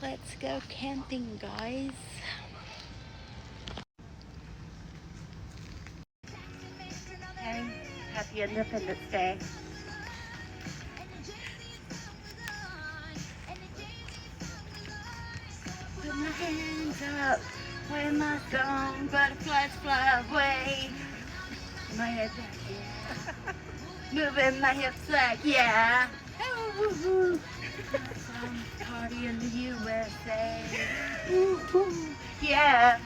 Let's go camping, guys. Hey, happy Independence Day. Put my hands up, play my song, butterflies fly away. My head back, yeah. Moving my hips like, yeah. Woo-hoo. Party in the USA. Woo-hoo. Yeah.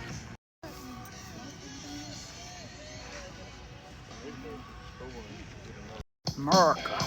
America.